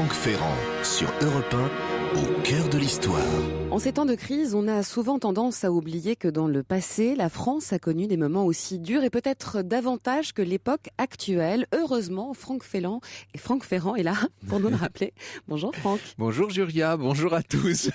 Franck Ferrand sur Europe 1, au cœur de l'histoire. En ces temps de crise, on a souvent tendance à oublier que dans le passé, la France a connu des moments aussi durs et peut-être davantage que l'époque actuelle. Heureusement, Franck Ferrand est là pour nous le rappeler. Bonjour Franck. Bonjour Julia, bonjour à tous.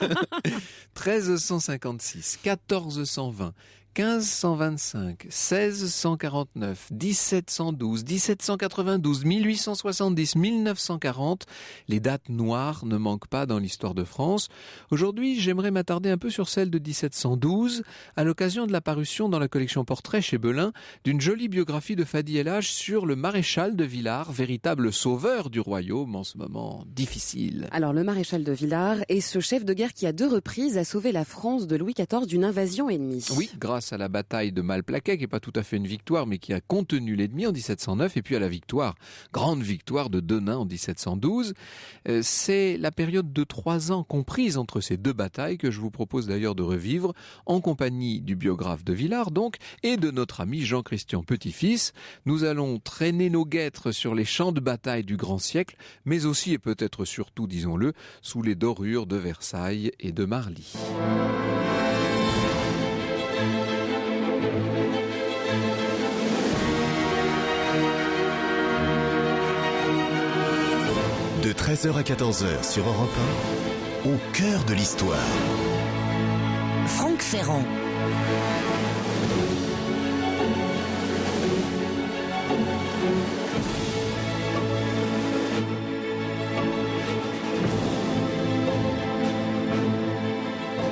1356, 1420, 1525, 1649, 1712, 1792, 1870, 1940, les dates noires ne manquent pas dans l'histoire de France. Aujourd'hui, j'aimerais m'attarder un peu sur celle de 1712, à l'occasion de la parution dans la collection Portrait chez Belin d'une jolie biographie de Fadi El Hadj sur le maréchal de Villars, véritable sauveur du royaume en ce moment difficile. Alors le maréchal de Villars est ce chef de guerre qui à 2 reprises a sauvé la France de Louis XIV d'une invasion ennemie. Oui, grâce à la bataille de Malplaquet, qui n'est pas tout à fait une victoire, mais qui a contenu l'ennemi en 1709, et puis à la victoire, grande victoire de Denain en 1712. C'est la période de 3 ans comprise entre ces 2 batailles que je vous propose d'ailleurs de revivre en compagnie du biographe de Villars, donc, et de notre ami Jean-Christian Petit-Fils. Nous allons traîner nos guêtres sur les champs de bataille du grand siècle, mais aussi et peut-être surtout, disons-le, sous les dorures de Versailles et de Marly. De 13h à 14h sur Europe 1, au cœur de l'histoire. Franck Ferrand.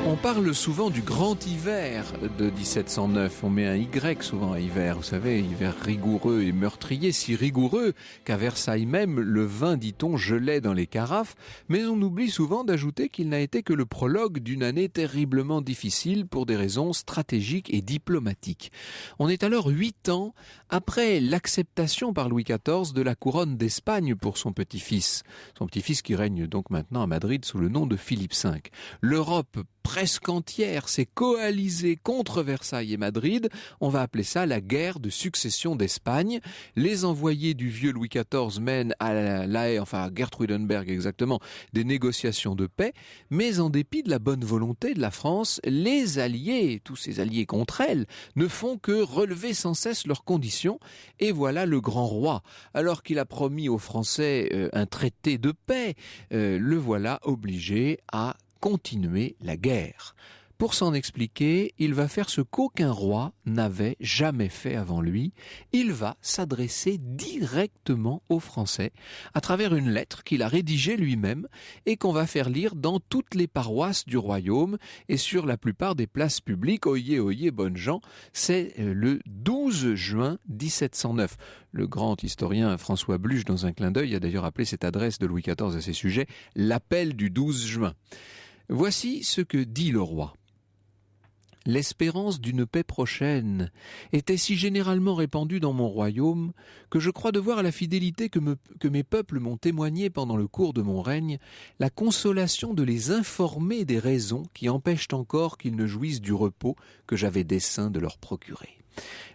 On parle souvent du grand hiver de 1709. On met un Y souvent à hiver. Vous savez, hiver rigoureux et meurtrier, si rigoureux qu'à Versailles même, le vin, dit-on, gelait dans les carafes. Mais on oublie souvent d'ajouter qu'il n'a été que le prologue d'une année terriblement difficile pour des raisons stratégiques et diplomatiques. On est alors 8 ans après l'acceptation par Louis XIV de la couronne d'Espagne pour son petit-fils. Son petit-fils qui règne donc maintenant à Madrid sous le nom de Philippe V. L'Europe presque entière s'est coalisée contre Versailles et Madrid. On va appeler ça la guerre de succession d'Espagne. Les envoyés du vieux Louis XIV mènent à La Haye, enfin à Gertruydenberg exactement, des négociations de paix. Mais en dépit de la bonne volonté de la France, les alliés, tous ces alliés contre elle, ne font que relever sans cesse leurs conditions. Et voilà le grand roi. Alors qu'il a promis aux Français un traité de paix, le voilà obligé à continuer la guerre. Pour s'en expliquer, il va faire ce qu'aucun roi n'avait jamais fait avant lui. Il va s'adresser directement aux Français à travers une lettre qu'il a rédigée lui-même et qu'on va faire lire dans toutes les paroisses du royaume et sur la plupart des places publiques. Oyez, oyez, bonnes gens, c'est le 12 juin 1709. Le grand historien François Bluch, dans un clin d'œil, a d'ailleurs appelé cette adresse de Louis XIV à ces sujets « l'appel du 12 juin ». Voici ce que dit le roi. L'espérance d'une paix prochaine était si généralement répandue dans mon royaume que je crois devoir à la fidélité que mes peuples m'ont témoignée pendant le cours de mon règne la consolation de les informer des raisons qui empêchent encore qu'ils ne jouissent du repos que j'avais dessein de leur procurer.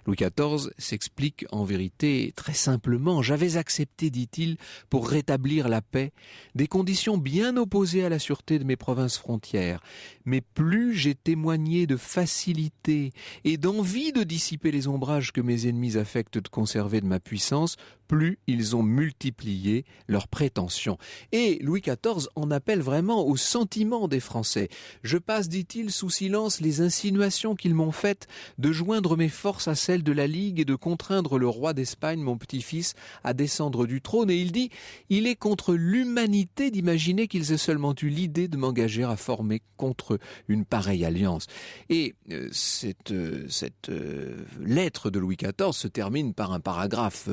Louis XIV s'explique en vérité très simplement. J'avais accepté, dit-il, pour rétablir la paix, des conditions bien opposées à la sûreté de mes provinces frontières. Mais plus j'ai témoigné de facilité et d'envie de dissiper les ombrages que mes ennemis affectent de conserver de ma puissance, plus ils ont multiplié leurs prétentions. Et Louis XIV en appelle vraiment au sentiment des Français. Je passe, dit-il, sous silence les insinuations qu'ils m'ont faites de joindre mes forces à celles de la Ligue et de contraindre le roi d'Espagne, mon petit-fils, à descendre du trône. Et il dit, il est contre l'humanité d'imaginer qu'ils aient seulement eu l'idée de m'engager à former contre une pareille alliance. Et cette lettre de Louis XIV se termine par un paragraphe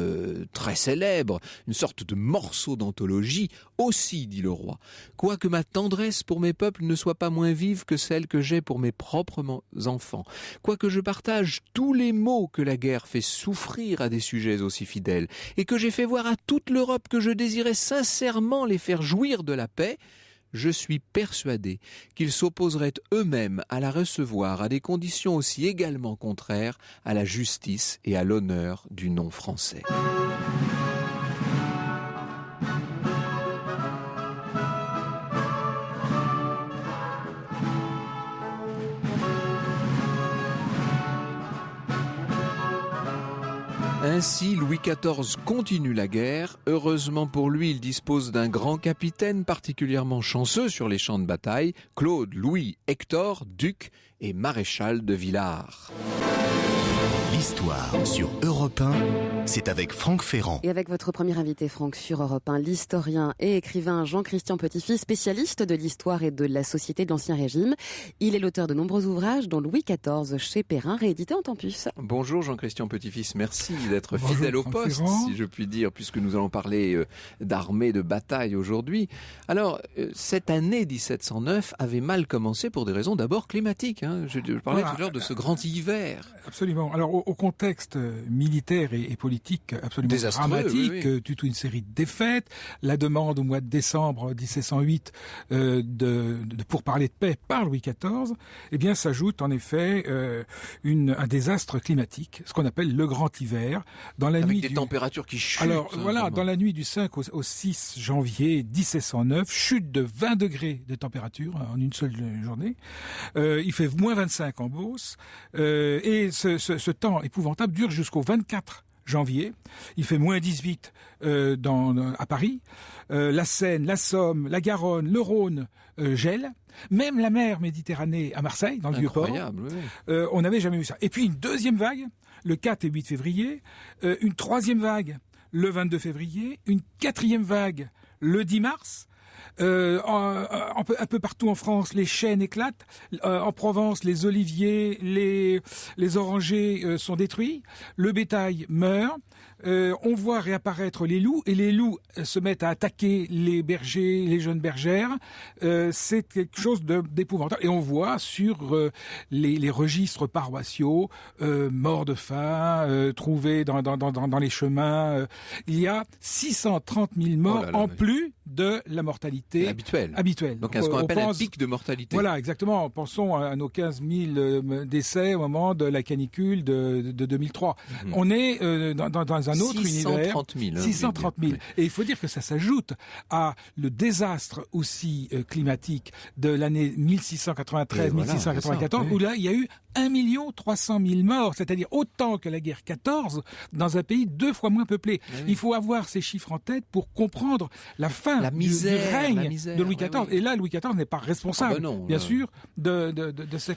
très célèbre, une sorte de morceau d'anthologie. Aussi, dit le roi, quoique ma tendresse pour mes peuples ne soit pas moins vive que celle que j'ai pour mes propres enfants, quoique je partage tous les maux que la guerre fait souffrir à des sujets aussi fidèles, et que j'ai fait voir à toute l'Europe que je désirais sincèrement les faire jouir de la paix, je suis persuadé qu'ils s'opposeraient eux-mêmes à la recevoir à des conditions aussi également contraires à la justice et à l'honneur du nom français. Ainsi, Louis XIV continue la guerre. Heureusement pour lui, il dispose d'un grand capitaine particulièrement chanceux sur les champs de bataille, Claude Louis Hector, duc et maréchal de Villars. L'histoire sur Europe 1, c'est avec Franck Ferrand. Et avec votre premier invité, Franck, sur Europe 1, l'historien et écrivain Jean-Christian Petit-Fils, spécialiste de l'histoire et de la société de l'Ancien Régime. Il est l'auteur de nombreux ouvrages, dont Louis XIV chez Perrin, réédité en Tempus. Bonjour Jean-Christian Petit-Fils, merci d'être Bonjour, fidèle au Franck poste, Ferrand. si je puis dire, puisque nous allons parler d'armée, de bataille aujourd'hui. Alors, cette année 1709 avait mal commencé pour des raisons d'abord climatiques. Je parlais tout à l'heure de ce grand hiver. Absolument. Alors, au contexte militaire et politique absolument Désastreux, dramatique, oui. toute une série de défaites, la demande au mois de décembre 1708 pour parler de paix par Louis XIV, eh bien, s'ajoute en effet un désastre climatique, ce qu'on appelle le grand hiver, dans la Avec nuit des températures qui chutent. Alors voilà, dans la nuit du 5 au 6 janvier 1709, chute de 20 degrés de température en une seule journée. Il fait moins 25 en Beauce. Et ce temps épouvantable dure jusqu'au 24 janvier. Il fait moins 18 à Paris. La Seine, la Somme, la Garonne, le Rhône gèlent. Même la mer Méditerranée à Marseille, dans le Vieux-Port. Incroyable, oui. On n'avait jamais vu ça. Et puis une deuxième vague, le 4 et 8 février. Une troisième vague, le 22 février. Une quatrième vague, le 10 mars. Un peu partout en France, les chênes éclatent. En Provence, les oliviers, les orangers sont détruits. Le bétail meurt. On voit réapparaître les loups et les loups se mettent à attaquer les bergers, les jeunes bergères. C'est quelque chose d'épouvantable. Et on voit sur les registres paroissiaux morts de faim, trouvés dans les chemins. Il y a 630 000 morts en plus de la mortalité habituelle. Donc, ce qu'on appelle un pic de mortalité. Voilà, exactement. Pensons à nos 15 000 décès au moment de la canicule de 2003. On est dans un autre univers. 630 000. Et il faut dire que ça s'ajoute à le désastre aussi climatique de l'année 1693-1694, où là, il y a eu 1 300 000 morts, c'est-à-dire autant que la guerre 14, dans un pays 2 fois moins peuplé. Il faut avoir ces chiffres en tête pour comprendre la fin du règne de Louis XIV. Et là, Louis XIV n'est pas responsable, bien sûr, de ce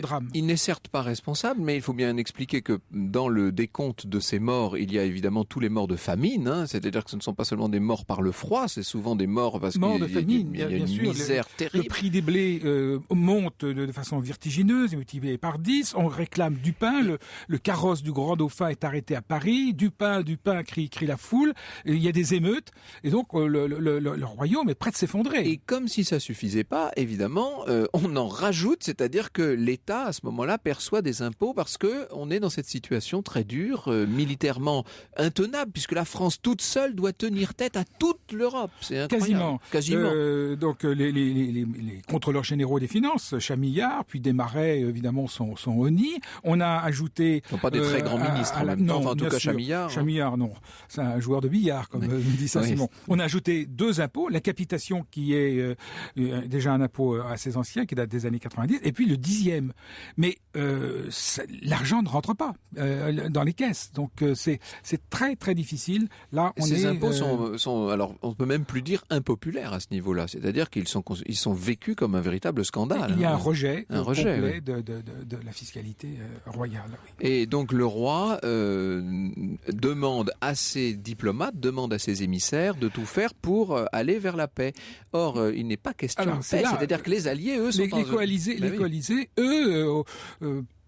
drame. Il n'est certes pas responsable, mais il faut bien expliquer que dans le décompte de ces morts, il y a évidemment tous les morts de famine, c'est-à-dire que ce ne sont pas seulement des morts par le froid, c'est souvent des morts parce qu'il y a une misère terrible. Le prix des blés monte de façon vertigineuse, est multiplié par 10. On réclame du pain. Le carrosse du grand dauphin est arrêté à Paris. Du pain, crie la foule. Il y a des émeutes. Et donc, le royaume est prêt de s'effondrer. Et comme si ça suffisait pas, évidemment, on en rajoute, c'est-à-dire que l'État, à ce moment-là, perçoit des impôts parce que on est dans cette situation très dure, militairement intenable, puisque la France toute seule doit tenir tête à toute l'Europe. C'est incroyable. Quasiment. Donc, les contrôleurs généraux des finances, Chamillard, puis Desmarais, évidemment, sont au nid. On a ajouté... Ce ne sont pas des très grands ministres, en même temps. Enfin, en tout cas, Chamillard. Chamillard, non. C'est un joueur de billard, comme dit Saint-Simon. On a ajouté 2 impôts. La capitation, qui est déjà un impôt assez ancien, qui date des années 90, et puis le 10e. Mais l'argent ne rentre pas dans les caisses. Donc, c'est très, très difficile. Là, ces impôts sont, alors, on ne peut même plus dire impopulaires à ce niveau-là. C'est-à-dire qu'ils sont vécus comme un véritable scandale. Il y a un rejet complet oui. de la fiscalité royale. Oui. Et donc le roi demande à ses diplomates, demande à ses émissaires de tout faire pour aller vers la paix. Or, il n'est pas question de paix. C'est-à-dire que les alliés, eux, sont les coalisés, eux,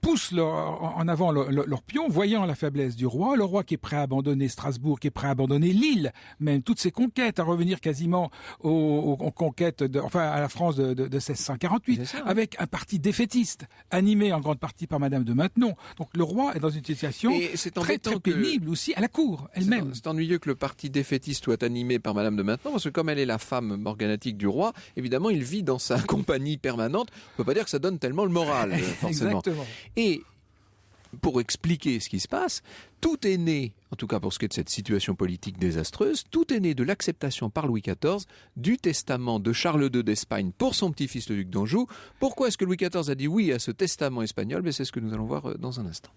poussent en avant leur pion, voyant la faiblesse du roi. Le roi qui est prêt à abandonner Strasbourg, qui est prêt à abandonner Lille, même toutes ses conquêtes, à revenir quasiment aux conquêtes, à la France de 1648, avec un parti défaitiste, animé en grande partie par Madame de Maintenon. Donc le roi est dans une situation très, très pénible aussi à la cour elle-même. C'est ennuyeux que le parti défaitiste soit animé par Madame de Maintenon, parce que comme elle est la femme morganatique du roi, évidemment, il vit dans sa compagnie permanente. On ne peut pas dire que ça donne tellement le moral, forcément. Exactement. Et pour expliquer ce qui se passe, tout est né, en tout cas pour ce qui est de cette situation politique désastreuse, tout est né de l'acceptation par Louis XIV du testament de Charles II d'Espagne pour son petit-fils le duc d'Anjou. Pourquoi est-ce que Louis XIV a dit oui à ce testament espagnol ? C'est ce que nous allons voir dans un instant.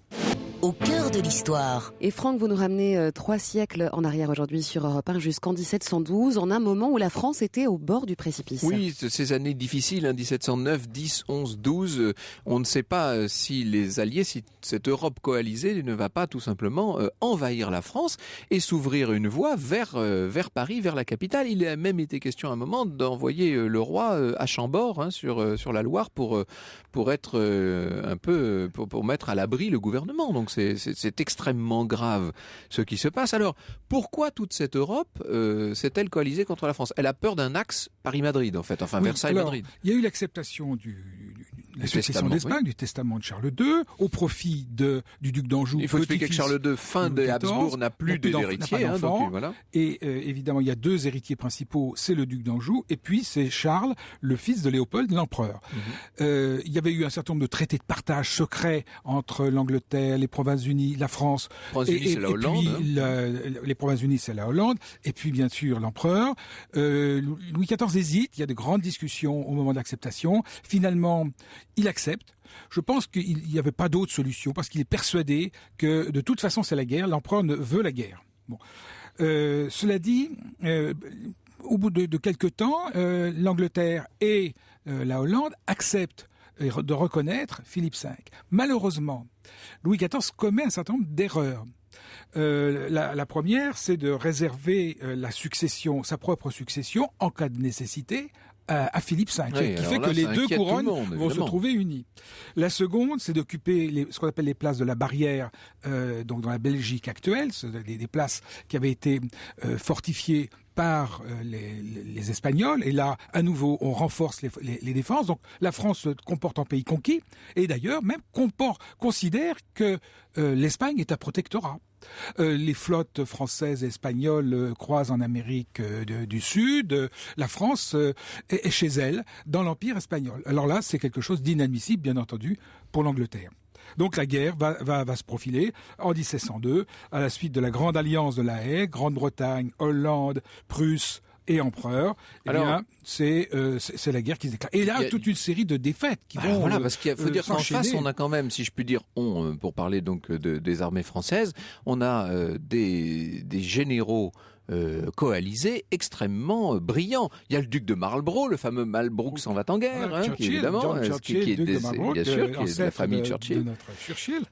au cœur de l'histoire. Et Franck, vous nous ramenez 3 siècles en arrière aujourd'hui sur Europe 1 jusqu'en 1712, en un moment où la France était au bord du précipice. Oui, ces années difficiles, 1709, 10, 11, 12, on ne sait pas si les Alliés, si cette Europe coalisée ne va pas tout simplement envahir la France et s'ouvrir une voie vers Paris, vers la capitale. Il a même été question à un moment d'envoyer le roi à Chambord, sur la Loire, pour être un peu, pour mettre à l'abri le gouvernement. Donc c'est extrêmement grave ce qui se passe. Alors, pourquoi toute cette Europe s'est-elle coalisée contre la France? Elle a peur d'un axe Paris-Madrid, en fait, Versailles-Madrid. Il y a eu l'acceptation de la succession d'Espagne, du testament de Charles II, au profit du duc d'Anjou. Il faut expliquer que Charles II, fin des Habsbourg, n'a plus d'héritiers. Voilà. Et évidemment, il y a 2 héritiers principaux, c'est le duc d'Anjou, et puis c'est Charles, le fils de Léopold, l'empereur. Il y avait eu un certain nombre de traités de partage secrets entre l'Angleterre, les Provinces-Unies, la France, et la Hollande, les Provinces-Unies, c'est la Hollande, et puis bien sûr l'empereur. Louis XIV hésite, il y a de grandes discussions au moment de l'acceptation. Finalement, il accepte. Je pense qu'il n'y avait pas d'autre solution, parce qu'il est persuadé que de toute façon c'est la guerre, l'empereur ne veut la guerre. Bon. Cela dit, au bout de quelques temps, l'Angleterre et la Hollande acceptent de reconnaître Philippe V. Malheureusement, Louis XIV commet un certain nombre d'erreurs. La première, c'est de réserver sa propre succession, en cas de nécessité, à Philippe V, qui fait que les 2 couronnes vont se trouver unies. La seconde, c'est d'occuper ce qu'on appelle les places de la barrière, donc dans la Belgique actuelle, des places qui avaient été fortifiées par les Espagnols, et là, à nouveau, on renforce les défenses. Donc, la France se comporte en pays conquis, et d'ailleurs, même considère que l'Espagne est un protectorat. Les flottes françaises et espagnoles croisent en Amérique du Sud. La France est chez elle, dans l'Empire espagnol. Alors là, c'est quelque chose d'inadmissible, bien entendu, pour l'Angleterre. Donc la guerre va se profiler en 1702, à la suite de la Grande Alliance de la Haye, Grande-Bretagne, Hollande, Prusse et empereur. C'est la guerre qui se déclare. Et là, toute une série de défaites qui vont parce qu'il faut dire qu'en face, on a quand même, si je puis dire, pour parler donc des armées françaises, on a des généraux coalisés extrêmement brillants. Il y a le duc de Marlborough, le fameux Marlborough s'en va en guerre, qui évidemment, qui est de la famille Churchill.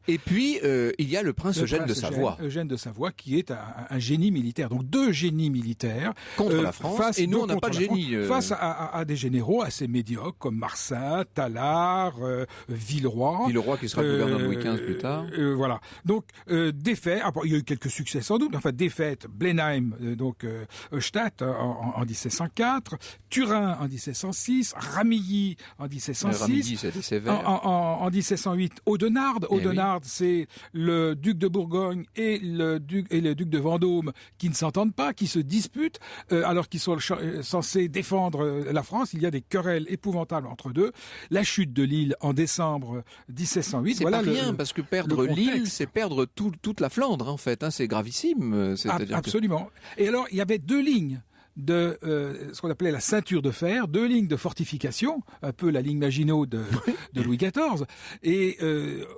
Et puis il y a le prince Eugène de Savoie. Eugène de Savoie, qui est un génie militaire. Donc 2 génies militaires contre la France. Et nous, on n'a pas de génie. Face à des généraux assez médiocres comme Marsin, Tallard, Villeroy. Villeroy qui sera gouverneur de Louis XV plus tard. Voilà. Donc défaite. Il y a eu quelques succès sans doute. Enfin, défaite. Blenheim. Eustadt en 1704, Turin en 1706, Ramillies en 1706, Ramillies, c'était sévère. En 1708, Audenarde. Audenarde, c'est le duc de Bourgogne et le duc de Vendôme qui ne s'entendent pas, qui se disputent, alors qu'ils sont censés défendre la France. Il y a des querelles épouvantables entre eux. La chute de Lille en décembre 1708. C'est pas rien, parce que perdre Lille, c'est perdre toute la Flandre, en fait. C'est gravissime. Absolument. Et alors, il y avait 2 lignes de ce qu'on appelait la ceinture de fer, 2 lignes de fortification, un peu la ligne Maginot de Louis XIV. Et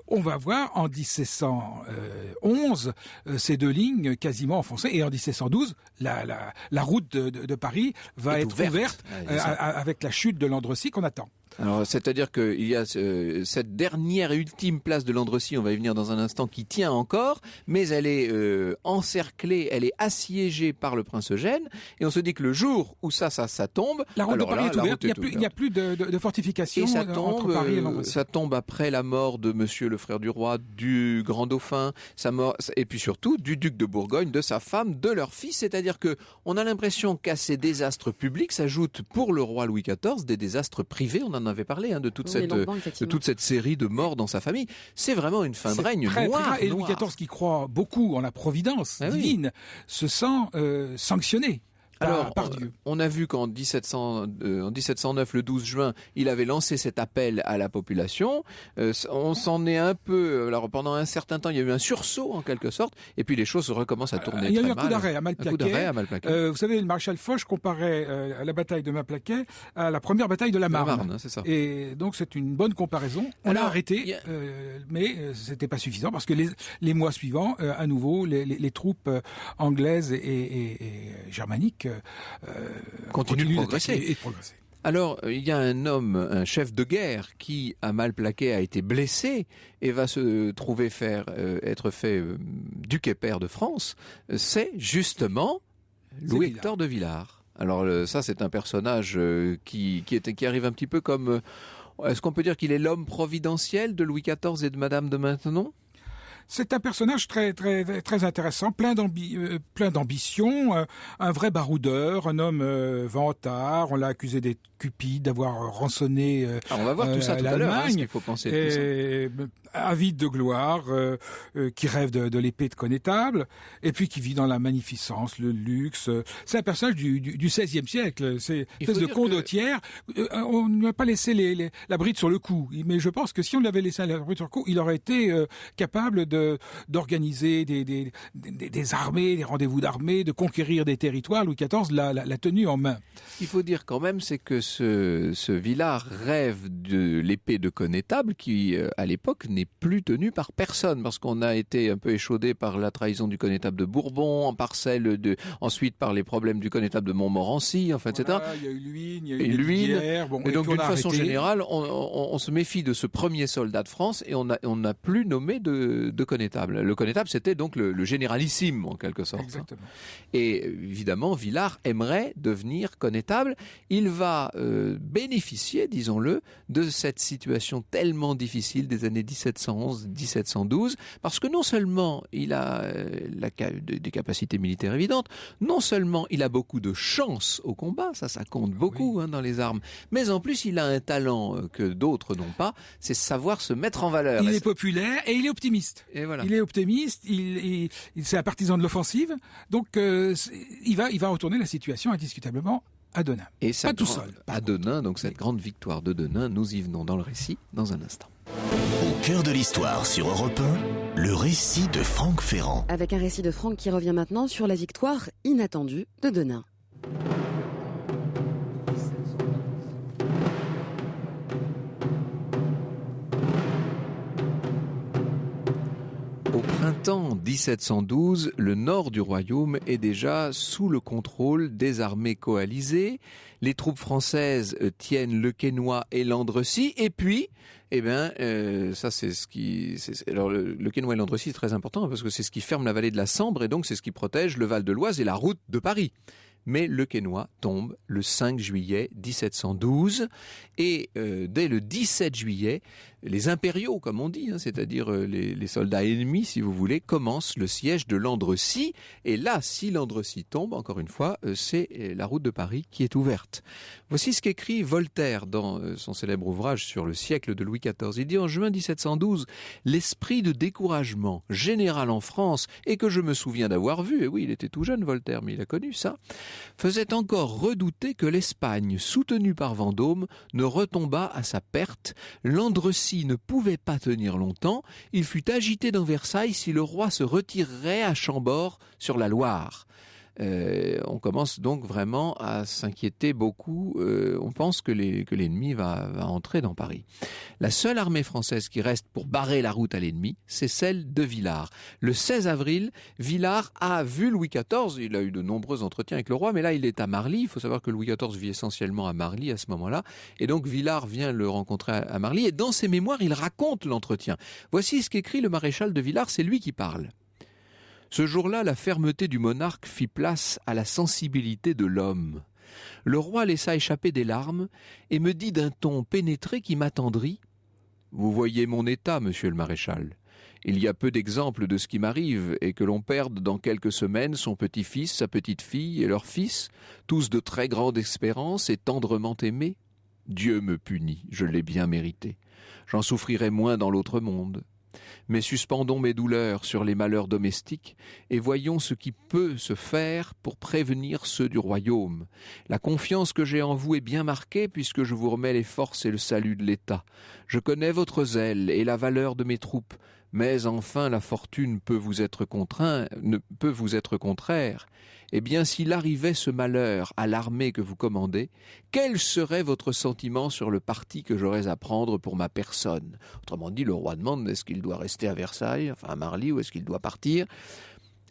on va voir en 1711 ces 2 lignes quasiment enfoncées. Et en 1712, la route de Paris va être ouverte avec la chute de Landrecies qu'on attend. Alors, c'est-à-dire qu'il y a cette dernière et ultime place de Landrecies, on va y venir dans un instant, qui tient encore, mais elle est encerclée, elle est assiégée par le prince Eugène, et on se dit que le jour où ça tombe... La route de Paris est ouverte, il n'y a plus de fortification entre Paris et Landrecies. Ça tombe après la mort de monsieur le frère du roi, du grand dauphin, et puis surtout du duc de Bourgogne, de sa femme, de leur fils, c'est-à-dire que on a l'impression qu'à ces désastres publics s'ajoutent pour le roi Louis XIV des désastres privés. On en avait parlé de toute cette série de morts dans sa famille. C'est vraiment une fin de règne noire. Et Louis XIV, qui croit beaucoup en la providence divine, se sent sanctionné. Alors, par Dieu. on a vu qu'en 1709, le 12 juin, il avait lancé cet appel à la population. On s'en est un peu... Alors, pendant un certain temps, il y a eu un sursaut, en quelque sorte, et puis les choses recommencent à tourner Il y a très eu un mal. coup d'arrêt à Malplaquet. Vous savez, le maréchal Foch comparait à la bataille de Malplaquet à la première bataille de la Marne. Hein, c'est ça. Et donc, c'est une bonne comparaison. On a arrêté, mais c'était pas suffisant, parce que les mois suivants, à nouveau, les troupes anglaises et germaniques continue de progresser. progresser. Alors, il y a un chef de guerre qui, à Malplaquet, a été blessé et va se trouver être fait duc et pair de France. C'est justement Louis-Hector de Villars. Alors ça, c'est un personnage qui arrive un petit peu comme... est-ce qu'on peut dire qu'il est l'homme providentiel de Louis XIV et de Madame de Maintenon ? C'est un personnage très intéressant, plein d'ambition, un vrai baroudeur, un homme vantard. On l'a accusé d'être cupide, d'avoir rançonné on va voir tout ça tout à l'heure, ce qu'il faut penser de tout ça. Avide de gloire, qui rêve de l'épée de connétable, et puis qui vit dans la magnificence, le luxe. C'est un personnage du XVIe siècle. C'est une espèce de condottière. On ne lui a pas laissé la bride sur le cou, mais je pense que si on lui avait laissé la bride sur le cou, il aurait été capable d'organiser des armées, des rendez-vous d'armées, de conquérir des territoires. Louis XIV l'a tenu en main. Il faut dire quand même, c'est que ce Villars rêve de l'épée de connétable qui, à l'époque, n'est plus tenue par personne, parce qu'on a été un peu échaudé par la trahison du connétable de Bourbon, ensuite par les problèmes du connétable de Montmorency, enfin, etc. Il y a eu Luynes, il y a eu Luynes. Et donc, d'une façon générale, on se méfie de ce premier soldat de France et on n'a plus nommé de connétable. Le connétable, c'était donc le généralissime, en quelque sorte. Exactement. Et évidemment, Villars aimerait devenir connétable. Il va bénéficier, disons-le, de cette situation tellement difficile des années 1711-1712, parce que non seulement il a des capacités militaires évidentes, non seulement il a beaucoup de chance au combat, ça compte beaucoup dans les armes, mais en plus il a un talent que d'autres n'ont pas, c'est savoir se mettre en valeur. Il est populaire et il est optimiste. Et voilà. Il est optimiste, c'est un partisan de l'offensive, donc il va retourner la situation indiscutablement à Denain. Et pas tout seul. À Denain, donc cette grande victoire de Denain, nous y venons dans le récit dans un instant. Au cœur de l'histoire sur Europe 1, le récit de Franck Ferrand. Avec un récit de Franck qui revient maintenant sur la victoire inattendue de Denain. Au printemps 1712, le nord du royaume est déjà sous le contrôle des armées coalisées. Les troupes françaises tiennent le Quesnoy et l'Andrecy. Et puis, ça c'est ce qui... Alors le Quesnoy et l'Andrecy c'est très important parce que c'est ce qui ferme la vallée de la Sambre et donc c'est ce qui protège le Val de l'Oise et la route de Paris. Mais le Quesnoy tombe le 5 juillet 1712 et dès le 17 juillet, les impériaux, comme on dit, c'est-à-dire les soldats ennemis, si vous voulez, commencent le siège de l'Andrecy. Et là, si l'Andrecy tombe, encore une fois, c'est la route de Paris qui est ouverte. Voici ce qu'écrit Voltaire dans son célèbre ouvrage sur le siècle de Louis XIV. Il dit en juin 1712, « L'esprit de découragement général en France, et que je me souviens d'avoir vu, et oui, il était tout jeune Voltaire, mais il a connu ça, faisait encore redouter que l'Espagne, soutenue par Vendôme, ne retombât à sa perte. L'Andrecy ne pouvait pas tenir longtemps. Il fut agité dans Versailles si le roi se retirerait à Chambord sur la Loire. » On commence donc vraiment à s'inquiéter beaucoup. On pense que l'ennemi va entrer dans Paris. La seule armée française qui reste pour barrer la route à l'ennemi, c'est celle de Villars. Le 16 avril, Villars a vu Louis XIV. Il a eu de nombreux entretiens avec le roi, mais là il est à Marly. Il faut savoir que Louis XIV vit essentiellement à Marly à ce moment-là. Et donc Villars vient le rencontrer à Marly. Et dans ses mémoires, il raconte l'entretien. Voici ce qu'écrit le maréchal de Villars, c'est lui qui parle. Ce jour-là, la fermeté du monarque fit place à la sensibilité de l'homme. Le roi laissa échapper des larmes et me dit d'un ton pénétré qui m'attendrit « Vous voyez mon état, monsieur le maréchal. Il y a peu d'exemples de ce qui m'arrive et que l'on perde dans quelques semaines son petit-fils, sa petite-fille et leur fils, tous de très grande espérance et tendrement aimés. Dieu me punit, je l'ai bien mérité. J'en souffrirai moins dans l'autre monde. Mais suspendons mes douleurs sur les malheurs domestiques et voyons ce qui peut se faire pour prévenir ceux du royaume. La confiance que j'ai en vous est bien marquée puisque je vous remets les forces et le salut de l'État. Je connais votre zèle et la valeur de mes troupes, mais enfin la fortune peut vous être contraire. Eh bien, s'il arrivait ce malheur à l'armée que vous commandez, quel serait votre sentiment sur le parti que j'aurais à prendre pour ma personne ? Autrement dit, le roi demande est-ce qu'il doit rester à Versailles, enfin à Marly, ou est-ce qu'il doit partir ?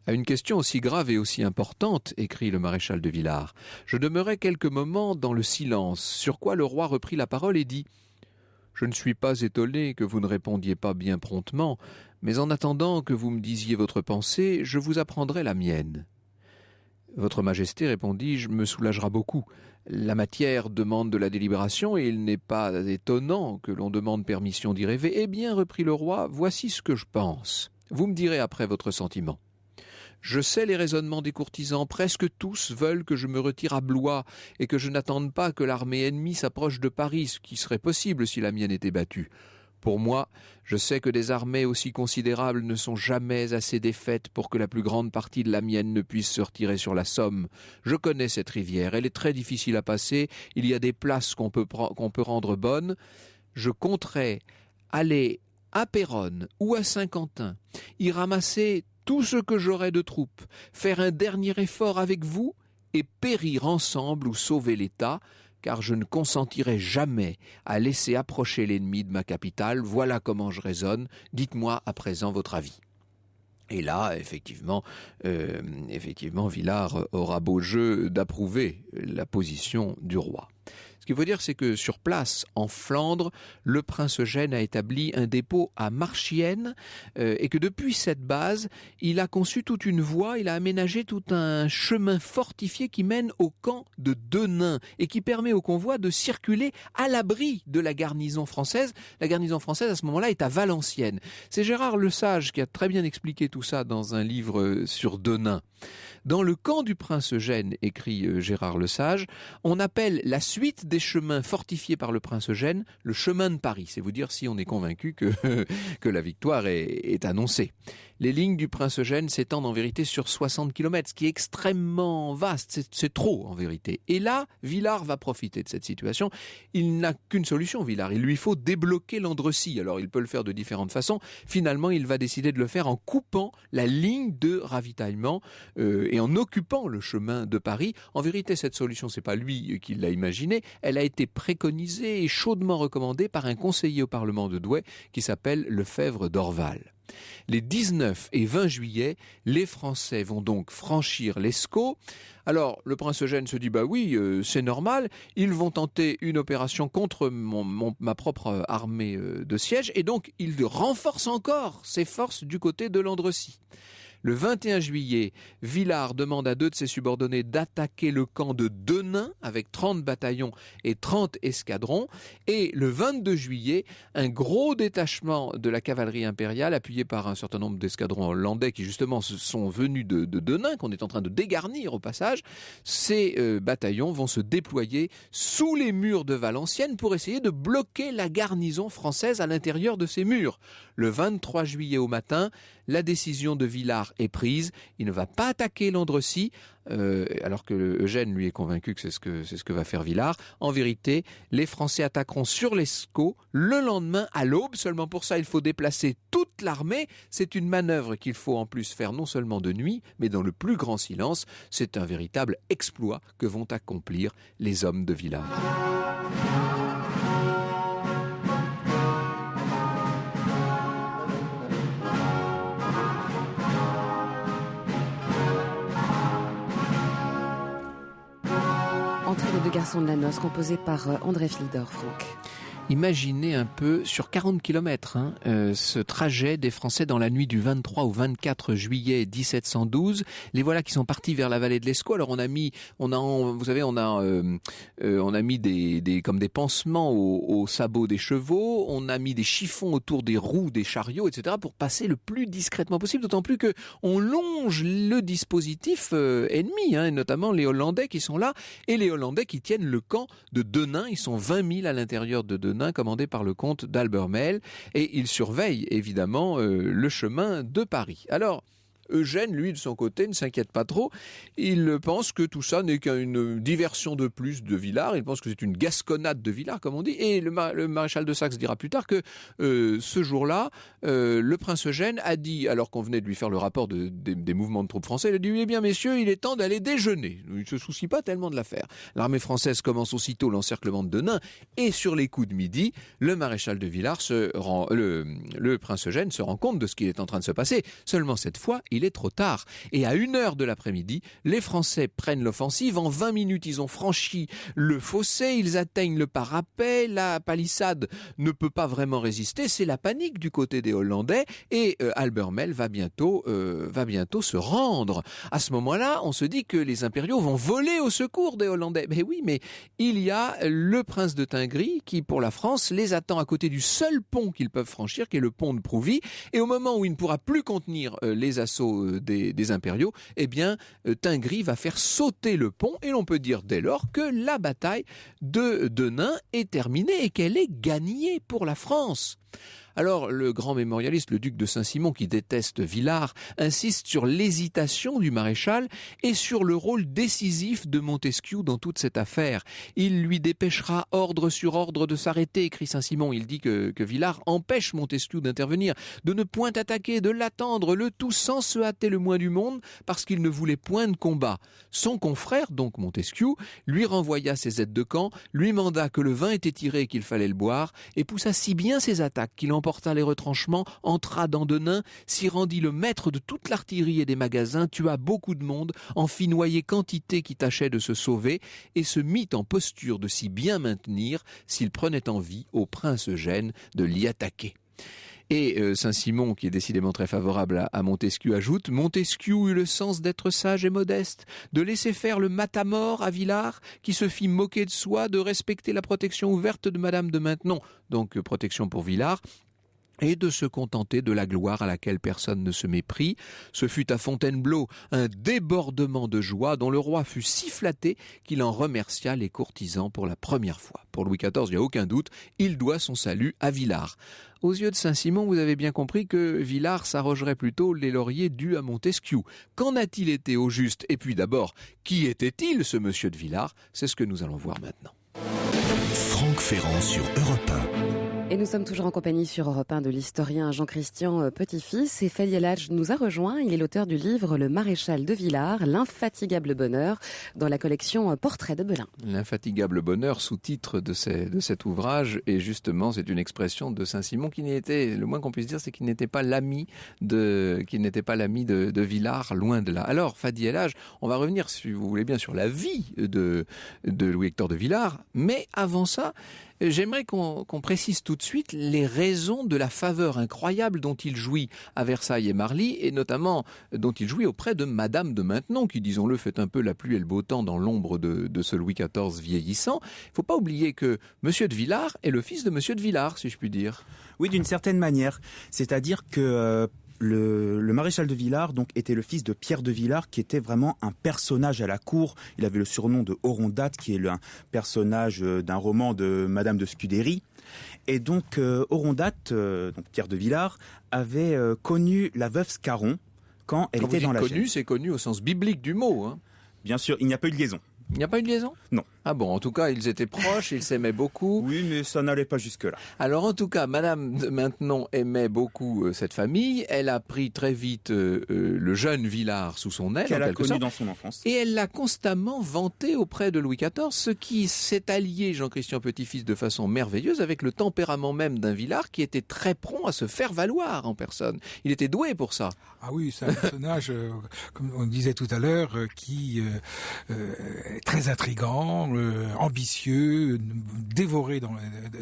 À une question aussi grave et aussi importante, écrit le maréchal de Villars, je demeurai quelques moments dans le silence, sur quoi le roi reprit la parole et dit « Je ne suis pas étonné que vous ne répondiez pas bien promptement, mais en attendant que vous me disiez votre pensée, je vous apprendrai la mienne. » Votre Majesté, répondis-je, me soulagera beaucoup. La matière demande de la délibération et il n'est pas étonnant que l'on demande permission d'y rêver. Eh bien, reprit le roi, voici ce que je pense. Vous me direz après votre sentiment. Je sais les raisonnements des courtisans, presque tous veulent que je me retire à Blois et que je n'attende pas que l'armée ennemie s'approche de Paris, ce qui serait possible si la mienne était battue. Pour moi, je sais que des armées aussi considérables ne sont jamais assez défaites pour que la plus grande partie de la mienne ne puisse se retirer sur la Somme. Je connais cette rivière, elle est très difficile à passer, il y a des places qu'on peut rendre bonnes. Je compterai aller à Péronne ou à Saint-Quentin, y ramasser tout ce que j'aurai de troupes, faire un dernier effort avec vous et périr ensemble ou sauver l'État, car je ne consentirai jamais à laisser approcher l'ennemi de ma capitale. Voilà comment je raisonne. Dites-moi à présent votre avis. Et là, effectivement, Villars aura beau jeu d'approuver la position du roi. Ce qu'il faut dire, c'est que sur place, en Flandre, le prince Eugène a établi un dépôt à Marchienne et que depuis cette base, il a conçu toute une voie, il a aménagé tout un chemin fortifié qui mène au camp de Denain et qui permet au convoi de circuler à l'abri de la garnison française. La garnison française, à ce moment-là, est à Valenciennes. C'est Gérard Lesage qui a très bien expliqué tout ça dans un livre sur Denain. Dans le camp du prince Eugène, écrit Gérard Lesage, on appelle la suite des chemins fortifiés par le prince Eugène le chemin de Paris. C'est vous dire si on est convaincu que la victoire est annoncée. Les lignes du prince Eugène s'étendent en vérité sur 60 km, ce qui est extrêmement vaste, c'est trop en vérité. Et là, Villars va profiter de cette situation. Il n'a qu'une solution, Villars, il lui faut débloquer l'Andrecy. Alors il peut le faire de différentes façons. Finalement, il va décider de le faire en coupant la ligne de ravitaillement et en occupant le chemin de Paris. En vérité, cette solution, c'est pas lui qui l'a imaginée. Elle a été préconisée et chaudement recommandée par un conseiller au Parlement de Douai qui s'appelle Lefebvre d'Orval. Les 19 et 20 juillet, les Français vont donc franchir l'Escaut. Alors, le prince Eugène se dit, bah oui, c'est normal, ils vont tenter une opération contre ma propre armée de siège, et donc il renforce encore ses forces du côté de l'Andrecy. Le 21 juillet, Villars demande à 2 de ses subordonnés d'attaquer le camp de Denain avec 30 bataillons et 30 escadrons. Et le 22 juillet, un gros détachement de la cavalerie impériale, appuyé par un certain nombre d'escadrons hollandais qui justement sont venus de Denain, qu'on est en train de dégarnir au passage, ces bataillons vont se déployer sous les murs de Valenciennes pour essayer de bloquer la garnison française à l'intérieur de ces murs. Le 23 juillet au matin, la décision de Villars est prise. Il ne va pas attaquer l'Andrecy, alors que Eugène, lui, est convaincu que c'est ce que va faire Villars. En vérité, les Français attaqueront sur l'Escaut le lendemain à l'aube. Seulement pour ça, il faut déplacer toute l'armée. C'est une manœuvre qu'il faut en plus faire non seulement de nuit, mais dans le plus grand silence. C'est un véritable exploit que vont accomplir les hommes de Villars. Entrée des 2 garçons de la noce, composée par André Fildor, Franck. Imaginez un peu, sur 40 km, ce trajet des Français dans la nuit du 23 au 24 juillet 1712. Les voilà qui sont partis vers la vallée de l'Escaut. Alors on a mis comme des pansements aux sabots des chevaux. On a mis des chiffons autour des roues des chariots, etc. pour passer le plus discrètement possible. D'autant plus que on longe le dispositif ennemi, et notamment les Hollandais qui sont là et les Hollandais qui tiennent le camp de Denain. Ils sont 20 000 à l'intérieur de Denain. Denain commandé par le comte d'Albermesle et il surveille évidemment le chemin de Paris. Alors, Eugène, lui, de son côté, ne s'inquiète pas trop. Il pense que tout ça n'est qu'une diversion de plus de Villars. Il pense que c'est une gasconnade de Villars, comme on dit. Et le maréchal de Saxe dira plus tard que ce jour-là, le prince Eugène a dit, alors qu'on venait de lui faire le rapport des mouvements de troupes français, il a dit « Eh bien, messieurs, il est temps d'aller déjeuner ». Il ne se soucie pas tellement de l'affaire. L'armée française commence aussitôt l'encerclement de Denain. Et sur les coups de midi, le maréchal de Villars le prince Eugène se rend compte de ce qui est en train de se passer. Seulement cette fois, il est trop tard. Et à 1h de l'après-midi, les Français prennent l'offensive. En 20 minutes, ils ont franchi le fossé, ils atteignent le parapet, la palissade ne peut pas vraiment résister, c'est la panique du côté des Hollandais et Albermesle va bientôt se rendre. À ce moment-là, on se dit que les impériaux vont voler au secours des Hollandais. Mais oui, mais il y a le prince de Tingry qui, pour la France, les attend à côté du seul pont qu'ils peuvent franchir, qui est le pont de Prouvy. Et au moment où il ne pourra plus contenir les assauts des impériaux, eh bien, Tingry va faire sauter le pont et l'on peut dire dès lors que la bataille de Denain est terminée et qu'elle est gagnée pour la France. Alors, le grand mémorialiste, le duc de Saint-Simon, qui déteste Villars, insiste sur l'hésitation du maréchal et sur le rôle décisif de Montesquieu dans toute cette affaire. Il lui dépêchera ordre sur ordre de s'arrêter, écrit Saint-Simon. Il dit que Villars empêche Montesquieu d'intervenir, de ne point attaquer, de l'attendre, le tout sans se hâter le moins du monde, parce qu'il ne voulait point de combat. Son confrère, donc Montesquieu, lui renvoya ses aides de camp, lui manda que le vin était tiré et qu'il fallait le boire, et poussa si bien ses attaques qu'il emporta les retranchements, entra dans Denain, s'y rendit le maître de toute l'artillerie et des magasins, tua beaucoup de monde, en fit noyer quantité qui tâchait de se sauver, et se mit en posture de s'y bien maintenir, s'il prenait envie au prince Eugène de l'y attaquer. Et Saint-Simon, qui est décidément très favorable à Montesquieu, ajoute « Montesquieu eut le sens d'être sage et modeste, de laisser faire le matamor à Villars, qui se fit moquer de soi, de respecter la protection ouverte de Madame de Maintenon, donc protection pour Villars, et de se contenter de la gloire à laquelle personne ne se méprit. Ce fut à Fontainebleau un débordement de joie dont le roi fut si flatté qu'il en remercia les courtisans pour la première fois. Pour Louis XIV, il n'y a aucun doute, il doit son salut à Villars. Aux yeux de Saint-Simon, vous avez bien compris que Villars s'arrogerait plutôt les lauriers dus à Montesquieu. Qu'en a-t-il été au juste? Et puis d'abord, qui était-il ce monsieur de Villars? C'est ce que nous allons voir maintenant. Franck Ferrand sur Europe 1. Et nous sommes toujours en compagnie sur Europe 1 de l'historien Jean-Christian Petit-Fils. Et Fadi El Hadj nous a rejoint. Il est l'auteur du livre Le Maréchal de Villars, l'infatigable bonheur, dans la collection Portraits de Belin. L'infatigable bonheur, sous-titre de cet ouvrage, et justement, c'est une expression de Saint-Simon qui n'était, le moins qu'on puisse dire, c'est qu'il n'était pas l'ami de Villars, loin de là. Alors, Fadi El Hadj, on va revenir, si vous voulez bien, sur la vie de Louis-Hector de Villars, mais avant ça, j'aimerais qu'on précise tout de suite les raisons de la faveur incroyable dont il jouit à Versailles et Marly, et notamment dont il jouit auprès de Madame de Maintenon, qui, disons-le, fait un peu la pluie et le beau temps dans l'ombre de ce Louis XIV vieillissant. Il ne faut pas oublier que Monsieur de Villars est le fils de Monsieur de Villars, si je puis dire. Oui, d'une certaine manière. C'est-à-dire que le maréchal de Villars donc était le fils de Pierre de Villars, qui était vraiment un personnage à la cour. Il avait le surnom de Orondates, qui est un personnage d'un roman de Madame de Scudéry. Et donc Orondates, donc Pierre de Villars, avait connu la veuve Scarron quand elle était dans la gêne. C'est connu au sens biblique du mot, hein. Bien sûr, il n'y a pas eu de liaison. Il n'y a pas eu de liaison? Non. Ah bon, en tout cas, ils étaient proches, ils s'aimaient beaucoup. Oui, mais ça n'allait pas jusque-là. Alors en tout cas, Madame de Maintenon aimait beaucoup cette famille. Elle a pris très vite le jeune Villars sous son aile, qu'elle en a quelque connu sorte. dans son enfance. Et elle l'a constamment vanté auprès de Louis XIV, ce qui s'est allié, Jean-Christian Petit-Fils, de façon merveilleuse avec le tempérament même d'un Villars qui était très prompt à se faire valoir en personne. Il était doué pour ça. Ah oui, c'est un personnage, comme on disait tout à l'heure, qui est très intrigant, ambitieux, dévoré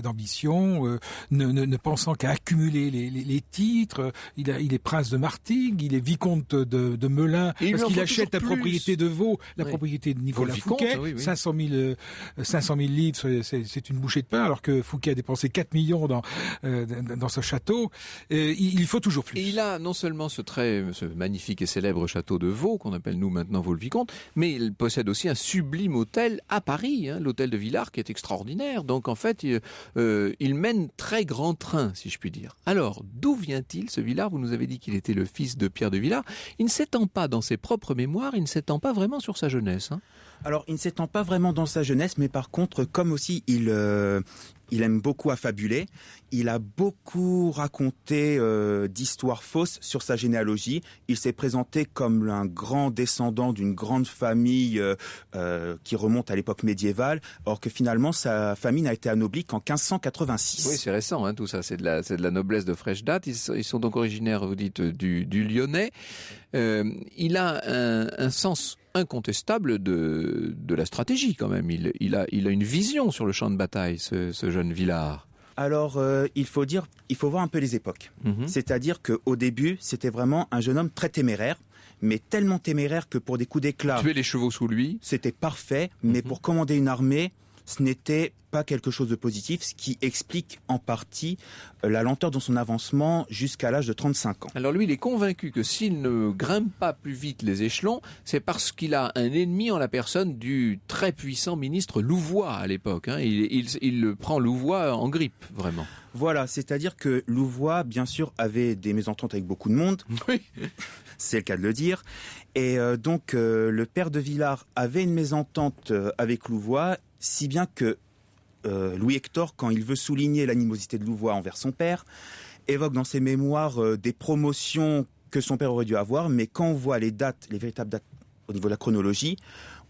d'ambition, ne pensant qu'à accumuler les titres. Il est prince de Martigues, il est vicomte de Melun, parce qu'il achète la propriété de Vaux, la propriété de Nicolas Fouquet. Oui. 500 000 livres, c'est une bouchée de pain, alors que Fouquet a dépensé 4 millions dans ce château. Il faut toujours plus. Et il a non seulement ce magnifique et célèbre château de Vaux, qu'on appelle nous maintenant Vaux-le-Vicomte, mais il possède aussi un sublime hôtel à Paris. Paris, l'hôtel de Villars, qui est extraordinaire. Donc en fait, il mène très grand train, si je puis dire. Alors, d'où vient-il ce Villars? Vous nous avez dit qu'il était le fils de Pierre de Villars. Il ne s'étend pas dans ses propres mémoires, il ne s'étend pas vraiment sur sa jeunesse. Alors, il ne s'étend pas vraiment dans sa jeunesse, mais par contre, comme aussi il aime beaucoup affabuler, il a beaucoup raconté d'histoires fausses sur sa généalogie. Il s'est présenté comme un grand descendant d'une grande famille qui remonte à l'époque médiévale, alors que finalement, sa famille n'a été anoblie qu'en 1586. Oui, c'est récent, tout ça. C'est de la noblesse de fraîche date. Ils sont donc originaires, vous dites, du Lyonnais. Il a un sens incontestable de la stratégie quand même. Il a une vision sur le champ de bataille, ce jeune Villars. Alors, il faut voir un peu les époques. C'est-à-dire qu'au début, c'était vraiment un jeune homme très téméraire, mais tellement téméraire que pour des coups d'éclat... Tuer les chevaux sous lui. C'était parfait, mais pour commander une armée, ce n'était pas quelque chose de positif, ce qui explique en partie la lenteur dans son avancement jusqu'à l'âge de 35 ans. Alors lui, il est convaincu que s'il ne grimpe pas plus vite les échelons, c'est parce qu'il a un ennemi en la personne du très puissant ministre Louvois à l'époque. Il prend Louvois en grippe, vraiment. Voilà, c'est-à-dire que Louvois, bien sûr, avait des mésententes avec beaucoup de monde. Oui. C'est le cas de le dire. Et donc, le père de Villars avait une mésentente avec Louvois, si bien que Louis-Hector, quand il veut souligner l'animosité de Louvois envers son père, évoque dans ses mémoires des promotions que son père aurait dû avoir, mais quand on voit les véritables dates au niveau de la chronologie,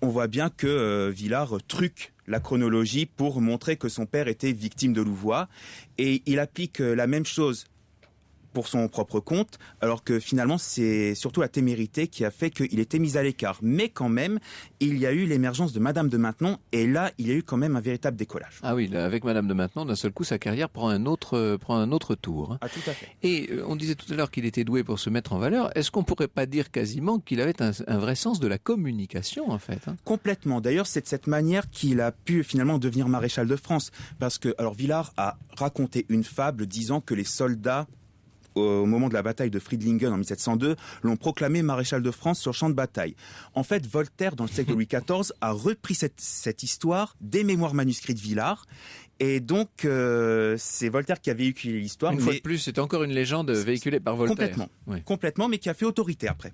on voit bien que Villars truque la chronologie pour montrer que son père était victime de Louvois, et il applique la même chose pour son propre compte, alors que finalement c'est surtout la témérité qui a fait qu'il était mis à l'écart. Mais quand même, il y a eu l'émergence de Madame de Maintenon, et là, il y a eu quand même un véritable décollage. Ah oui, avec Madame de Maintenon, d'un seul coup, sa carrière prend un autre tour. Ah, tout à fait. Et on disait tout à l'heure qu'il était doué pour se mettre en valeur. Est-ce qu'on pourrait pas dire quasiment qu'il avait un vrai sens de la communication, en fait? Complètement. D'ailleurs, c'est de cette manière qu'il a pu finalement devenir maréchal de France. Parce que, alors, Villars a raconté une fable disant que les soldats, au moment de la bataille de Friedlingen en 1702, l'ont proclamé maréchal de France sur le champ de bataille. En fait, Voltaire, dans le siècle de Louis XIV, a repris cette histoire des mémoires manuscrits de Villars. Et donc, c'est Voltaire qui a véhiculé l'histoire. Une fois de plus, c'est encore une légende véhiculée par Voltaire. Complètement, mais qui a fait autorité après.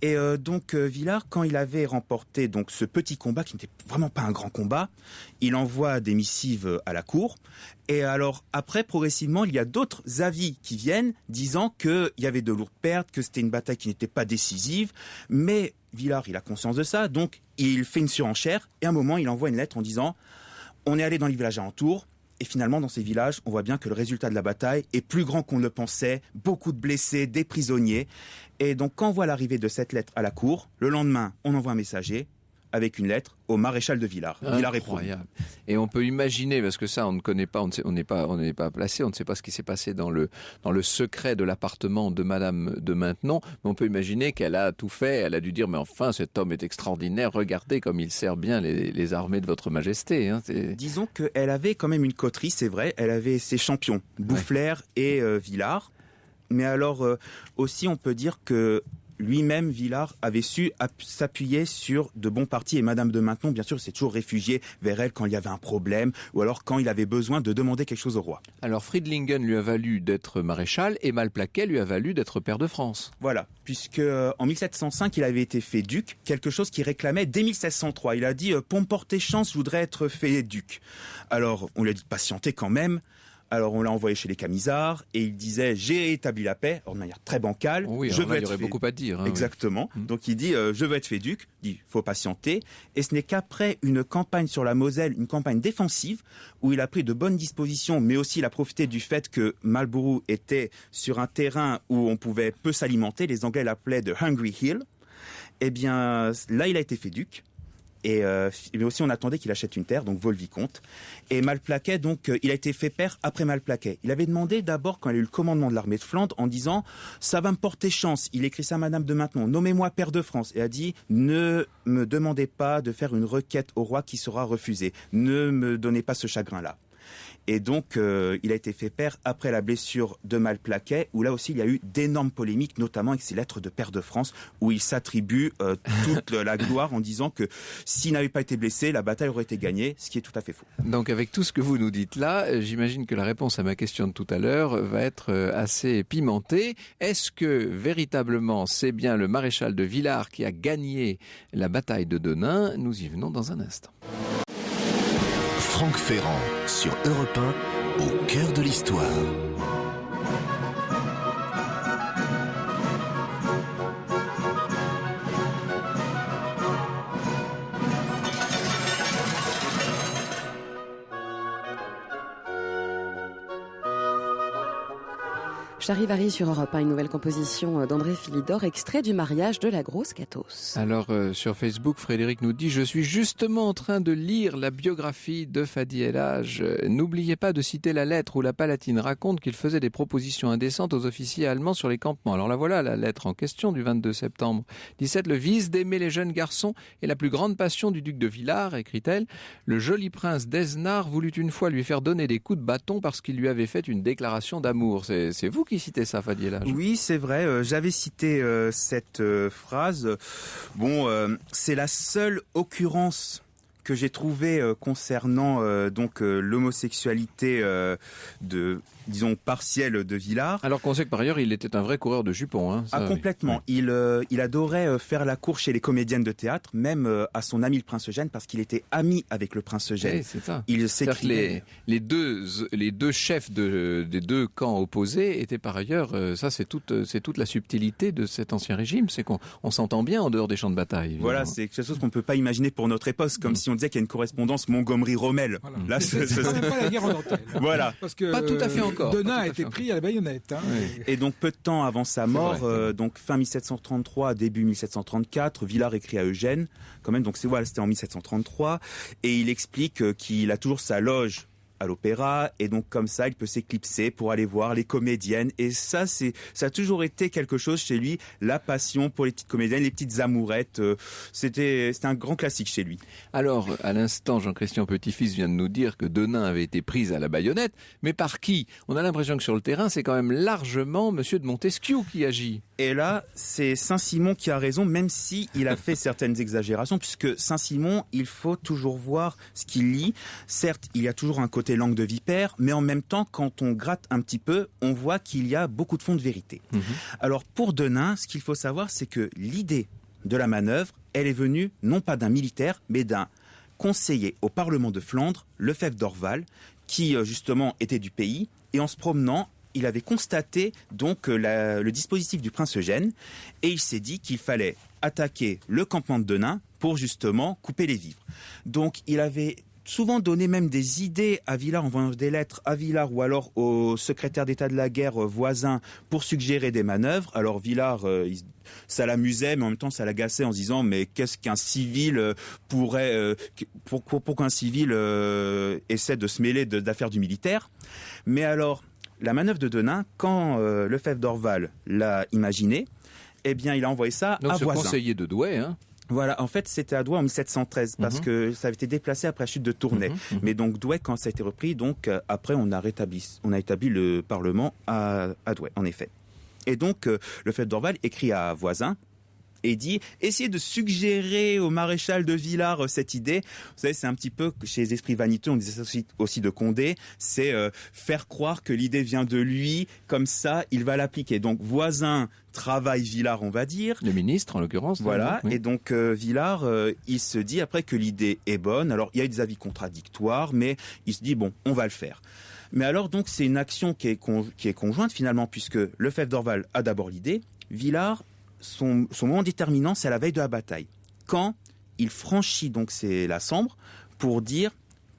Et donc, Villars, quand il avait remporté donc ce petit combat, qui n'était vraiment pas un grand combat, il envoie des missives à la cour. Et alors, après, progressivement, il y a d'autres avis qui viennent, disant qu'il y avait de lourdes pertes, que c'était une bataille qui n'était pas décisive. Mais Villars, il a conscience de ça, donc il fait une surenchère. Et à un moment, il envoie une lettre en disant... On est allé dans les villages alentours, et finalement, dans ces villages, on voit bien que le résultat de la bataille est plus grand qu'on ne le pensait, beaucoup de blessés, des prisonniers. Et donc, quand on voit l'arrivée de cette lettre à la cour, le lendemain, on envoie un messager avec une lettre au maréchal de Villars. Villars est promu. Et on peut imaginer, parce que ça, on ne connaît pas, on n'est pas placé, on ne sait pas ce qui s'est passé dans le secret de l'appartement de Madame de Maintenon, mais on peut imaginer qu'elle a tout fait, elle a dû dire, mais enfin, cet homme est extraordinaire, regardez comme il sert bien les armées de votre majesté. Disons qu'elle avait quand même une coterie, c'est vrai, elle avait ses champions, Boufflers et Villars, mais alors aussi on peut dire que lui-même, Villars, avait su s'appuyer sur de bons partis, et Madame de Maintenon, bien sûr, s'est toujours réfugiée vers elle quand il y avait un problème, ou alors quand il avait besoin de demander quelque chose au roi. Alors Friedlingen lui a valu d'être maréchal, et Malplaquet lui a valu d'être pair de France. Voilà, puisque en 1705, il avait été fait duc, quelque chose qu'il réclamait dès 1703. Il a dit « Pour me porter chance, je voudrais être fait duc ». Alors, on lui a dit de patienter quand même. Alors on l'a envoyé chez les Camisards et il disait j'ai établi la paix, de manière très bancale. Oui, il y aurait beaucoup à dire. Exactement. Oui. Donc il dit je veux être fait duc. Il dit faut patienter. Et ce n'est qu'après une campagne sur la Moselle, une campagne défensive où il a pris de bonnes dispositions, mais aussi il a profité du fait que Marlborough était sur un terrain où on pouvait peu s'alimenter. Les Anglais l'appelaient The Hungry Hill. Eh bien là il a été fait duc. Mais aussi on attendait qu'il achète une terre, donc Vaux-le-Vicomte. Et Malplaquet, donc il a été fait pair après Malplaquet. Il avait demandé d'abord, quand il a eu le commandement de l'armée de Flandre, en disant « ça va me porter chance ». Il écrit ça à Madame de Maintenon, « nommez-moi pair de France ». Et a dit « ne me demandez pas de faire une requête au roi qui sera refusée. Ne me donnez pas ce chagrin-là ». Et donc, il a été fait pair après la blessure de Malplaquet, où là aussi, il y a eu d'énormes polémiques, notamment avec ses lettres de pair de France, où il s'attribue toute la gloire en disant que s'il n'avait pas été blessé, la bataille aurait été gagnée, ce qui est tout à fait faux. Donc avec tout ce que vous nous dites là, j'imagine que la réponse à ma question de tout à l'heure va être assez pimentée. Est-ce que véritablement c'est bien le maréchal de Villars qui a gagné la bataille de Denain? Nous y venons dans un instant. Franck Ferrand sur Europe 1, au cœur de l'histoire. Charivari sur Europe 1, une nouvelle composition d'André Philidor, extrait du mariage de la grosse Catos. Alors sur Facebook, Frédéric nous dit « Je suis justement en train de lire la biographie de Fadi El Hadj. N'oubliez pas de citer la lettre où la Palatine raconte qu'il faisait des propositions indécentes aux officiers allemands sur les campements. » Alors la voilà, la lettre en question du 22 septembre 17. « Le vice d'aimer les jeunes garçons est la plus grande passion du duc de Villars, écrit-elle. Le joli prince d'Esnard voulut une fois lui faire donner des coups de bâton parce qu'il lui avait fait une déclaration d'amour. » C'est vous qui citez ça, Fadi El Hadj? Oui, c'est vrai. J'avais cité cette phrase. Bon, c'est la seule occurrence que j'ai trouvée concernant l'homosexualité disons partielle de Villars. Alors qu'on sait que par ailleurs il était un vrai coureur de jupons. Hein, ça, complètement. Oui. Il adorait faire la cour chez les comédiennes de théâtre, même à son ami le prince Eugène, parce qu'il était ami avec le prince Eugène. Oui, c'est ça. Il s'écrivait. Les deux chefs des deux camps opposés étaient par ailleurs, ça c'est toute la subtilité de cet ancien régime, c'est qu'on s'entend bien en dehors des champs de bataille. Évidemment. Voilà, c'est quelque chose qu'on ne peut pas imaginer pour notre époque, comme si on disait qu'il y a une correspondance Montgomery-Rommel. Voilà. Là, c'est même pas la guerre en dentelle. Voilà. Parce que Pas tout à fait encore. Denain a été pris à la baïonnette. Hein. Oui. Et donc peu de temps avant sa mort, donc fin 1733, début 1734, Villars écrit à Eugène, quand même. Donc c'était en 1733, et il explique qu'il a toujours sa loge à l'opéra, et donc comme ça il peut s'éclipser pour aller voir les comédiennes, et ça a toujours été quelque chose chez lui, la passion pour les petites comédiennes, les petites amourettes. C'était un grand classique chez lui. Alors à l'instant, Jean-Christian Petit-Fils vient de nous dire que Denain avait été prise à la baïonnette, mais par qui? On a l'impression que sur le terrain c'est quand même largement Monsieur de Montesquiou qui agit. Et là, c'est Saint-Simon qui a raison, même si il a fait certaines exagérations, puisque Saint-Simon, il faut toujours voir ce qu'il lit. Certes, il y a toujours un côté langue de vipère, mais en même temps, quand on gratte un petit peu, on voit qu'il y a beaucoup de fond de vérité. Alors, pour Denain, ce qu'il faut savoir, c'est que l'idée de la manœuvre, elle est venue non pas d'un militaire, mais d'un conseiller au Parlement de Flandre, Lefebvre d'Orval, qui justement était du pays, et en se promenant, il avait constaté donc le dispositif du prince Eugène, et il s'est dit qu'il fallait attaquer le campement de Denain pour justement couper les vivres. Donc il avait souvent donné même des idées à Villars, envoyant des lettres à Villars ou alors au secrétaire d'État de la guerre voisin pour suggérer des manœuvres. Alors Villars, ça l'amusait, mais en même temps ça l'agaçait en se disant mais qu'est-ce qu'un civil pourrait, pour qu'un civil essaie de se mêler d'affaires du militaire. Mais alors, la manœuvre de Denain, quand Lefebvre d'Orval l'a imaginée, eh bien, il a envoyé ça donc, à Voisin. Donc, ce conseiller de Douai, hein. Voilà, en fait, c'était à Douai en 1713, parce que ça avait été déplacé après la chute de Tournai. Mais donc, Douai, quand ça a été repris, donc, après, on a établi le Parlement à Douai, en effet. Et donc, Lefebvre d'Orval écrit à Voisin, et dit « Essayez de suggérer au maréchal de Villars cette idée. » Vous savez, c'est un petit peu, chez les esprits vaniteux, on disait ça aussi de Condé, c'est faire croire que l'idée vient de lui, comme ça, il va l'appliquer. Donc, Voisin travaille Villars, on va dire. Le ministre, en l'occurrence. Voilà, oui. et donc Villars, il se dit après que l'idée est bonne. Alors, il y a eu des avis contradictoires, mais il se dit « Bon, on va le faire. » Mais alors, donc, c'est une action qui est conjointe, finalement, puisque Lefebvre d'Orval a d'abord l'idée. Villars, son moment déterminant, c'est à la veille de la bataille. Quand il franchit donc la Sambre pour dire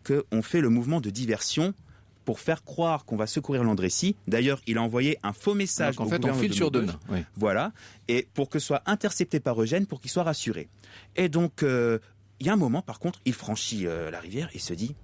qu'on fait le mouvement de diversion pour faire croire qu'on va secourir Landrécy. D'ailleurs, il a envoyé un faux message. Donc, en fait, on file sur Denain. Oui. Voilà. Et pour que soit intercepté par Eugène, pour qu'il soit rassuré. Et donc, il y a un moment, par contre, il franchit la rivière et se dit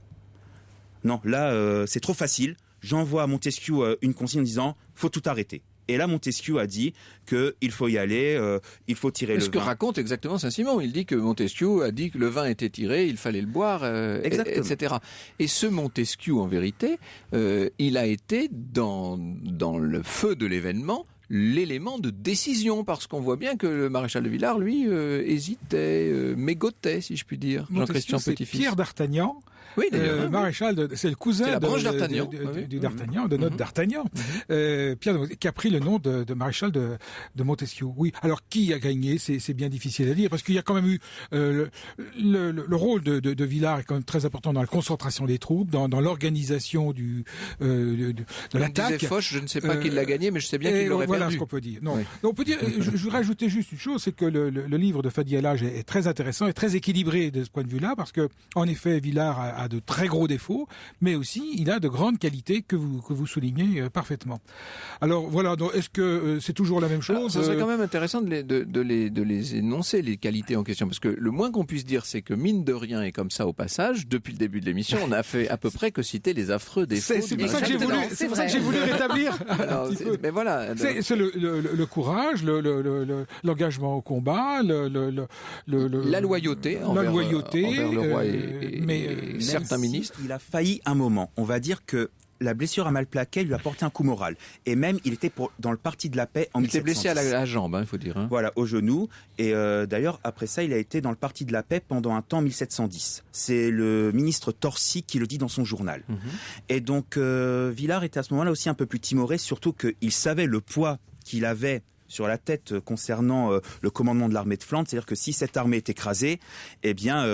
non, là, c'est trop facile. J'envoie à Montesquiou une consigne en disant faut tout arrêter. Et là, Montesquieu a dit qu'il faut y aller, il faut tirer le vin. Ce que raconte exactement Saint-Simon. Il dit que Montesquieu a dit que le vin était tiré, il fallait le boire, etc. Et ce Montesquieu, en vérité, il a été dans le feu de l'événement l'élément de décision, parce qu'on voit bien que le maréchal de Villars, lui, hésitait, mégotait, si je puis dire. Jean-Christian Petit-Fils. Pierre d'Artagnan. Oui, d'ailleurs. Maréchal, c'est le cousin de D'Artagnan. Du D'Artagnan, de notre D'Artagnan. Pierre, qui a pris le nom de maréchal de Montesquieu. Oui. Alors, qui a gagné? C'est bien difficile à dire, parce qu'il y a quand même eu le rôle de Villars est quand même très important dans la concentration des troupes, dans l'organisation de l'attaque. Disait Foch, je ne sais pas qui l'a gagné, mais je sais bien qu'il l'aurait voilà perdu. Ce qu'on peut dire. Non. Oui. Donc, on peut dire. Je voudrais rajouter juste une chose, c'est que le livre de Fadi El-Hadj est très intéressant et très équilibré de ce point de vue-là, parce que en effet, Villars a de très gros défauts, mais aussi il a de grandes qualités que vous soulignez parfaitement. Alors voilà, donc, est-ce que c'est toujours la même chose? Ça serait quand même intéressant de les énoncer, les qualités en question, parce que le moins qu'on puisse dire, c'est que mine de rien, et comme ça au passage, depuis le début de l'émission, on a fait à peu près que citer les affreux défauts. C'est pour ça que j'ai voulu rétablir. Mais voilà. C'est le courage, l'engagement au combat, la loyauté envers le roi et certains ministres. Il a failli un moment. On va dire que la blessure à Malplaquet lui a porté un coup moral. Et même, il était dans le parti de la paix en 1710. Il était blessé à la jambe, il faut dire. Voilà, au genou. Et d'ailleurs, après ça, il a été dans le parti de la paix pendant un temps en 1710. C'est le ministre Torcy qui le dit dans son journal. Et donc, Villars était à ce moment-là aussi un peu plus timoré, surtout qu'il savait le poids qu'il avait sur la tête concernant le commandement de l'armée de Flandre, c'est-à-dire que si cette armée est écrasée, eh bien,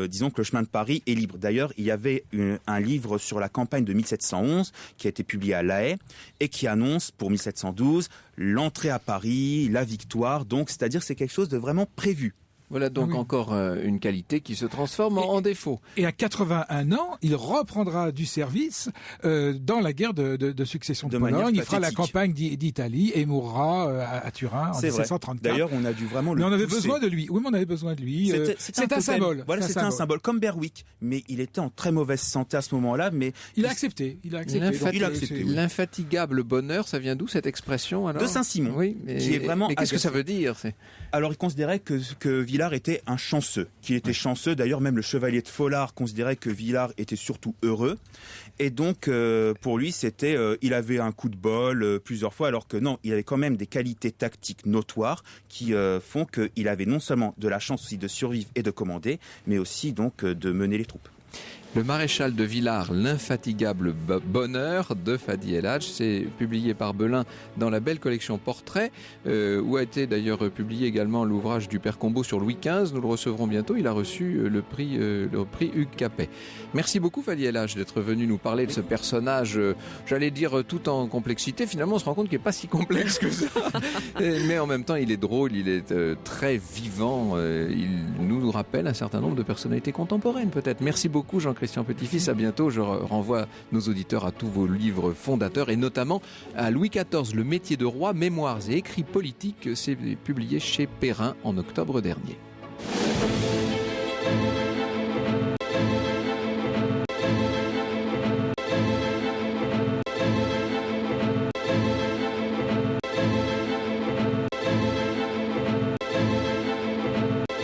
disons que le chemin de Paris est libre. D'ailleurs, il y avait un livre sur la campagne de 1711 qui a été publié à La Haye et qui annonce pour 1712 l'entrée à Paris, la victoire. Donc, c'est-à-dire que c'est quelque chose de vraiment prévu. Voilà donc encore une qualité qui se transforme en défaut. Et à 81 ans, il reprendra du service dans la guerre de succession de Pologne. Il fera la campagne d'Italie et mourra à Turin en 1734. D'ailleurs, on a dû vraiment le Mais on avait pousser. besoin de lui. Oui, mais on avait besoin de lui. C'est un symbole. Voilà, c'était un symbole. Comme Berwick. Mais il était en très mauvaise santé à ce moment-là. Mais il a accepté. L'infatigable bonheur, ça vient d'où cette expression alors? De Saint-Simon. Oui, qui est vraiment. Mais qu'est-ce que ça veut dire? Alors, il considérait que Villars était un chanceux, qu'il était chanceux. D'ailleurs, même le chevalier de Folard considérait que Villars était surtout heureux. Et donc, pour lui, c'était, il avait un coup de bol plusieurs fois, alors que non, il avait quand même des qualités tactiques notoires qui font qu'il avait non seulement de la chance aussi de survivre et de commander, mais aussi donc de mener les troupes. Le maréchal de Villars, l'infatigable bonheur de Fadi El-Hadj, c'est publié par Belin dans la belle collection Portraits, où a été d'ailleurs publié également l'ouvrage du Père Combeau sur Louis XV. Nous le recevrons bientôt. Il a reçu le prix Hugues Capet. Merci beaucoup Fadi El-Hadj d'être venu nous parler de ce personnage, j'allais dire tout en complexité. Finalement, on se rend compte qu'il n'est pas si complexe que ça. Mais en même temps, il est drôle, il est très vivant. Il nous rappelle un certain nombre de personnalités contemporaines peut-être. Merci beaucoup Jean-Christian Petit-Fils, à bientôt. Je renvoie nos auditeurs à tous vos livres fondateurs et notamment à Louis XIV, Le métier de roi, mémoires et écrits politiques. C'est publié chez Perrin en octobre dernier.